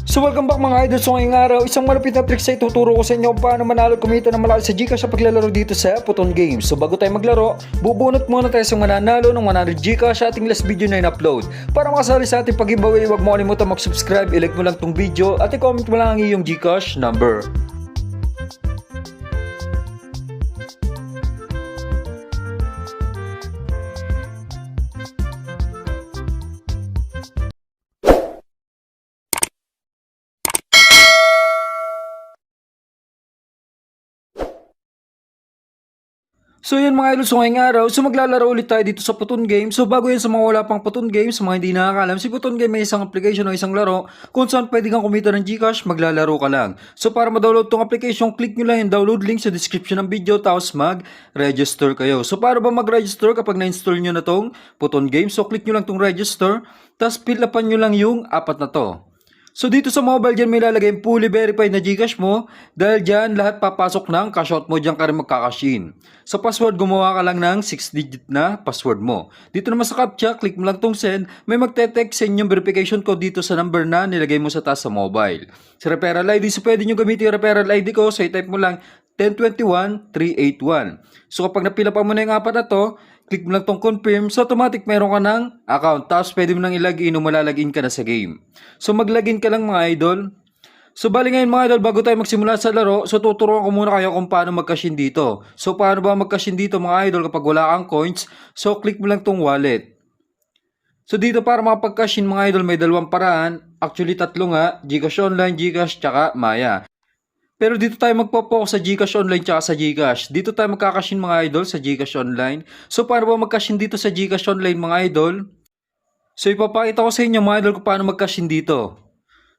So welcome back mga idol. So ngayong araw, isang malupit na tricks ay tuturo ko sa inyo kung paano manalo at kumita ng malaki sa Gcash sa paglalaro dito sa Puton Games. So bago tayo maglaro, bubunot muna tayo sa mananalo ng 100 Gcash sa ating last video na in-upload. Para makasali sa ating pag-giveaway, huwag mo kalimutan mag-subscribe, i-like mo lang tong video at i-comment mo lang ang iyong Gcash number. So yun mga idol, so ngayong araw, so maglalaro ulit tayo dito sa Puton Game. So bago yun sa mga wala pang Puton Game, sa mga hindi nakakalam, si Puton Game may isang application o isang laro kung saan pwede kang kumita ng Gcash, maglalaro ka lang. So para ma-download tong application, click nyo lang yung download link sa description ng video tapos mag-register kayo. So para ba mag-register kapag na-install nyo na tong Puton Game? So click nyo lang tong register, tapos fill upan nyo lang yung apat na to. So dito sa mobile dyan may lalagay yung fully verified na Gcash mo dahil dyan lahat papasok ng cash out mo, dyan ka rin magkakash in. Sa password, gumawa ka lang ng 6-digit na password mo. Dito naman sa CAPTCHA, click mo lang tong send, may magte-text sa inyong verification code dito sa number na nilagay mo sa taas sa mobile. Sa referral ID, so pwede nyo gamitin yung referral ID ko, so i-type mo lang 1021381. So kapag napila pa mo na yung apat na to, click mo lang tong confirm, so automatic meron ka ng account, tapos pwede mo nang ilagin o malalagin ka na sa game. So maglagin ka lang mga idol. So bali ngayon mga idol, bago tayo magsimula sa laro, so tuturuan ko muna kayo kung paano mag-cash in dito. So paano ba mag-cash in dito mga idol kapag wala kang coins? So click mo lang tong wallet. So dito para makapag-cash in mga idol may dalawang paraan. Actually tatlo nga, Gcash Online, Gcash, tsaka Maya. Pero dito tayo magpo-focus sa Gcash Online tsaka sa Gcash. Dito tayo magka-cash in mga idol sa Gcash Online. So paano ba mag-cash in dito sa Gcash Online mga idol? So ipapakita ko sa inyo mga idol kung paano mag-cash in dito.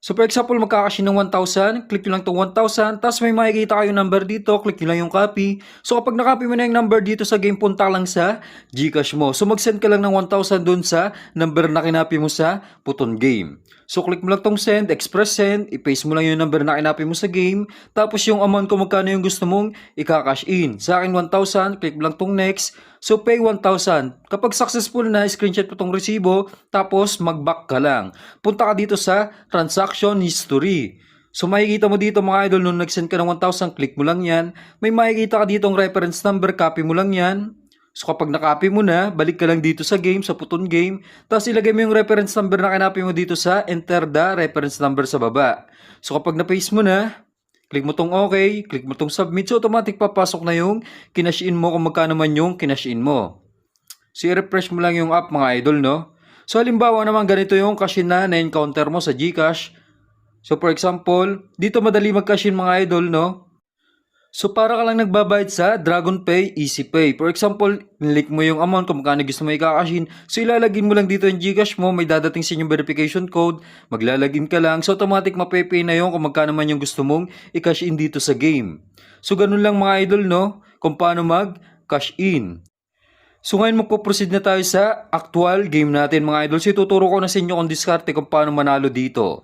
So for example, magkakash in ng 1,000, click nyo lang itong 1,000, tapos may makikita kayong number dito, click nyo lang yung copy. So kapag nakopy mo na yung number dito sa game, punta lang sa Gcash mo. So mag-send ka lang ng 1,000 dun sa number na kinopy mo sa Puton Game. So click mo lang tong send, express send, i-paste mo lang yung number na kinopy mo sa game, tapos yung amount kung magkano yung gusto mong i-cash in. Sa akin 1,000, click mo lang tong next, so pay 1,000. Kapag successful na, screenshot mo tong resibo, tapos mag-back ka lang. Punta ka dito sa transaction history. So makikita mo dito mga idol, nung nag-send ka ng 1,000, click mo lang yan. May makikita ka dito ang reference number, copy mo lang yan. So kapag na-copy mo na, balik ka lang dito sa game, sa Puton Game. Tapos ilagay mo yung reference number na kinopy mo dito sa enter the reference number sa baba. So kapag na-paste mo na, click mo tong OK, click mo tong submit. So automatic papasok na yung kinash in mo kung magkano man yung kinash in mo. So i-refresh mo lang yung app mga idol, no? So halimbawa naman ganito yung cash in na na-encounter mo sa Gcash. So for example, dito madali mag-cash in mga idol, no? So para ka lang nagbabayad sa DragonPay, EasyPay. For example, nilik mo yung amount kung magkano gusto mo i-cash in. So ilalagin mo lang dito yung Gcash mo, may dadating sa inyong verification code, maglalagin ka lang. So automatic mapepay na yung kung magkano man yung gusto mong i-cash in dito sa game. So ganun lang mga idol, no? Kung paano mag-cash in. So ngayon magpo-proceed na tayo sa actual game natin mga idol. So ituturo ko na sa inyo kung diskarte kung paano manalo dito.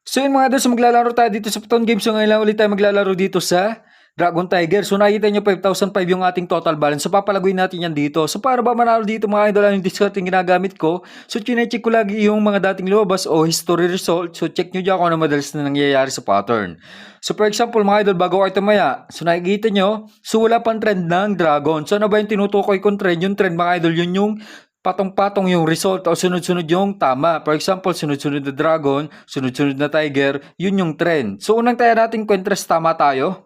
So yun mga idol, so maglalaro tayo dito sa Puton Game. So ngayon lang ulit tayo maglalaro dito sa Dragon Tiger. So nakikita nyo 5,005 yung ating total balance. So papalaguin natin yan dito. So para ba manalo dito mga idol, ano yung discount yung ginagamit ko? So chinecheck ko lagi yung mga dating lumabas o history result. So check nyo dyan kung ano madalas na nangyayari sa pattern. So for example mga idol, bago kayo tumaya, so nakikita nyo, so wala pang trend ng Dragon. So ano ba yung tinutukoy kong trend? Yung trend mga idol, yun yung patong-patong yung result o sunod-sunod yung tama. For example, sunod-sunod na Dragon, sunod-sunod na Tiger, yun yung trend. So unang taya natin kung interest tama tayo.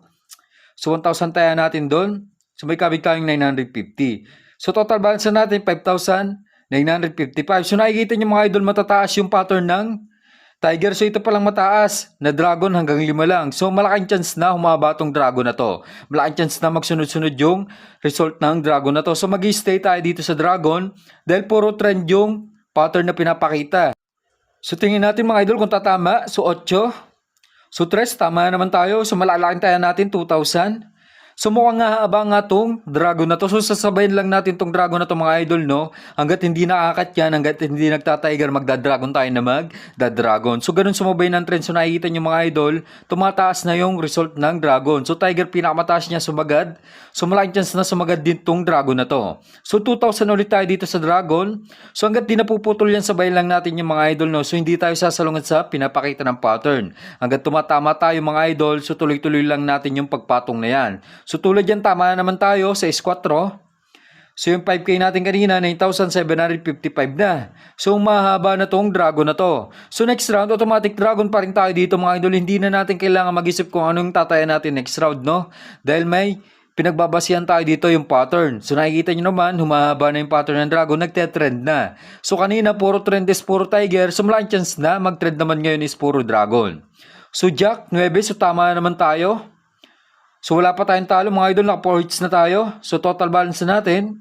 So 1,000 taya natin doon. So may kabig-kabing 950. So total balance na natin 5,955. So nakikita nyo mga idol, matataas yung pattern ng Tiger. So ito palang mataas na Dragon hanggang 5 lang. So malaking chance na humaba tong Dragon na to. Malaking chance na magsunod-sunod yung result ng Dragon na to. So mag-stay tayo dito sa Dragon dahil puro trend yung pattern na pinapakita. So tingin natin mga idol kung tatama. So 8. So 3, tama naman tayo. So malalaking tayo natin 2,000. So mukhang nga haba nga tong dragon na to. So sasabayin lang natin tong dragon na to mga idol, no? Hanggat hindi nakakat yan, hanggat hindi nagtatiger, magda-dragon tayo na magda-dragon. So ganun sumabay ng trend. So nakikita nyo mga idol, tumataas na yung result ng dragon. So tiger pinakamataas niya sumagad. So malaking chance na sumagad din tong dragon na to. So 2,000 ulit tayo dito sa dragon. So hanggat di napuputol yan, sabayin lang natin yung mga idol, no? So hindi tayo sasalungan sa pinapakita ng pattern. Hanggat tumatama tayo mga idol, so tuloy-tuloy lang natin yung pagpatong na yan. So tulad yan, tama na naman tayo sa S4. So yung 5K natin kanina, 9,755 na. So mahaba na tong dragon na to. So next round, automatic dragon pa rin tayo dito mga idol. Hindi na natin kailangan mag-isip kung anong tatayan natin next round, no? Dahil may pinagbabasihan tayo dito yung pattern. So nakikita nyo naman, humahaba na yung pattern ng dragon, nagte-trend na. So kanina, puro trend is puro tiger. So malaking chance na mag-trend naman ngayon is puro dragon. So Jack 9, so tama na naman tayo. So wala pa tayong talo mga idol, naka 4 hits na tayo. So total balance na natin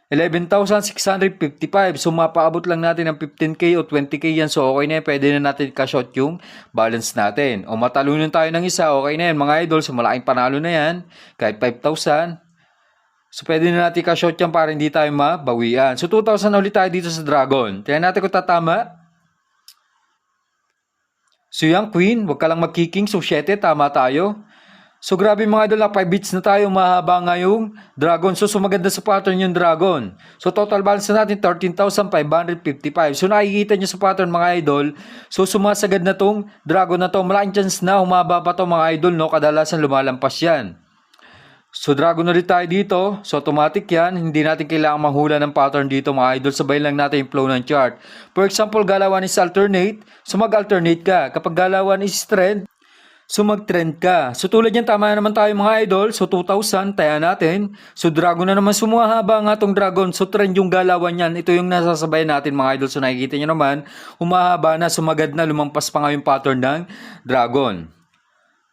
11,655. So mapaabot lang natin ng 15K o 20K yan. So okay na yan, pwede na natin cash out yung balance natin. O matalunan tayo ng isa, okay na yan mga idol. So malaking panalo na yan, kahit 5,000. So pwede na natin cash out yan para hindi tayo mabawian. So 2,000 ulit tayo dito sa dragon. Tingnan natin kung tatama. So yung queen, wag ka lang magkiking. So 7, tama tayo. So grabe mga idol, 5 bits na tayo, mahaba nga yung dragon. So sumaganda sa pattern yung dragon. So total balance na natin 13,555. So nakikita nyo sa pattern mga idol. So sumasagad na tong dragon na to. Malaking chance na humaba pa to mga idol, no? Kadalasan lumalampas yan. So dragon ulit tayo dito. So automatic yan. Hindi natin kailangan mahula ng pattern dito mga idol. Sabayin lang natin yung flow ng chart. For example, galawan is alternate. So mag-alternate ka. Kapag galawan is trend, so mag-trend ka. So tulad yan, tama na naman tayo mga idol. So 2,000, taya natin. So dragon na naman, sumahaba nga tong dragon. So trend yung galawan yan. Ito yung nasasabayan natin mga idol. So nakikita nyo naman, humahaba na, sumagad na, lumampas pa nga yung pattern ng dragon.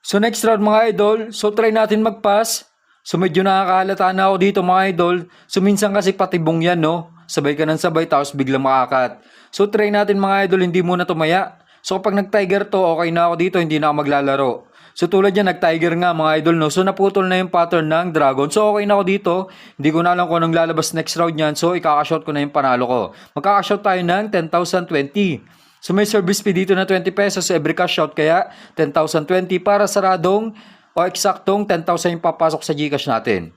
So next round mga idol, so try natin mag-pass. So medyo nakakahalata na ako dito mga idol. So minsan kasi patibong yan, no? Sabay ka ng sabay, tapos biglang makakat. So try natin mga idol, hindi muna tumaya. So kapag nag-tiger to, okay na ako dito, hindi na ako maglalaro. So tulad yan, nag-tiger nga mga idol, no? So naputol na yung pattern ng dragon. So okay na ako dito, hindi ko na alam kung anong lalabas next round yan. So ikakashot ko na yung panalo ko. Magkakashot tayo ng 10,020. So may service fee dito na 20 pesos every cash out, kaya 10,020 para saradong o eksaktong 10,000 yung papasok sa GCash natin.